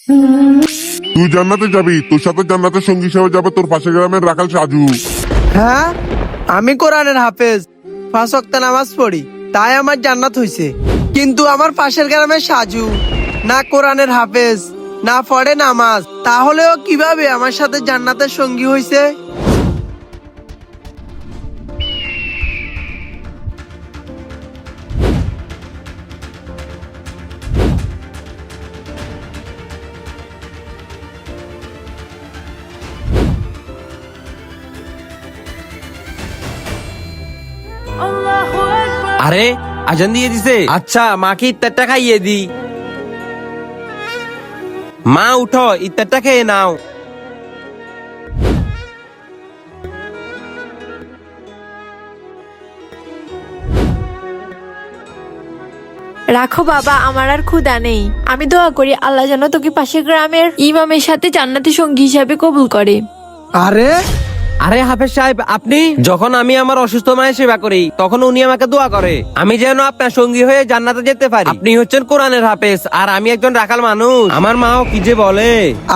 তুই জান্নাতে যাবি, তোর সাথে জান্নাতের সঙ্গী হিসেবে যাবে তোর পাশের গ্রামের রাখাল সাজু। হ্যাঁ, আমি কোরআনের হাফেজ, 5 ওয়াক্ত নামাজ পড়ি, তাই আমার জান্নাত হইছে। কিন্তু আমার পাশের গ্রামের সাজু না কোরআনের হাফেজ, না পড়ে নামাজ, তাহলেও কিভাবে আমার সাথে জান্নাতের সঙ্গী হইছে? আরে আজান দিয়ে দিছে। আচ্ছা মাকে ইফতারটা খাইয়ে দি। মা উঠো, ইফতারটা খেয়ে নাও। রাখো বাবা, আমার আর ক্ষুধা নেই। আমি দোয়া করি আল্লাহ যেন তোকে পাশের গ্রামের ইমামের সাথে জান্নাতি সঙ্গী হিসাবে কবুল করে। আরে আরে হাফেজ সাহেব, আপনি? যখন আমি আমার অসুস্থ মায়ের সেবা করি তখন উনি আমাকে দোয়া করে আমি যেন আপনার সঙ্গী হয়ে জান্নাতে যেতে পারি। আপনি হচ্ছেন কোরআনের হাফেজ আর আমি একজন রাখাল মানুষ। আমার মাও কি যে বলে।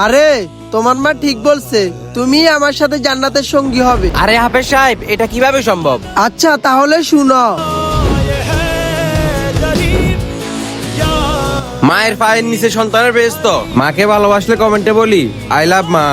আরে তোমার মা ঠিক বলছে, তুমি আমার সাথে জান্নাতের সঙ্গী হবে। আরে হাফেজ সাহেব, এটা কিভাবে সম্ভব? আচ্ছা তাহলে শুনো। মায়ের পায়ের নিচে সন্তানের বেহেশত। মাকে ভালোবাসলে কমেন্টে বলি আই লাভ মা।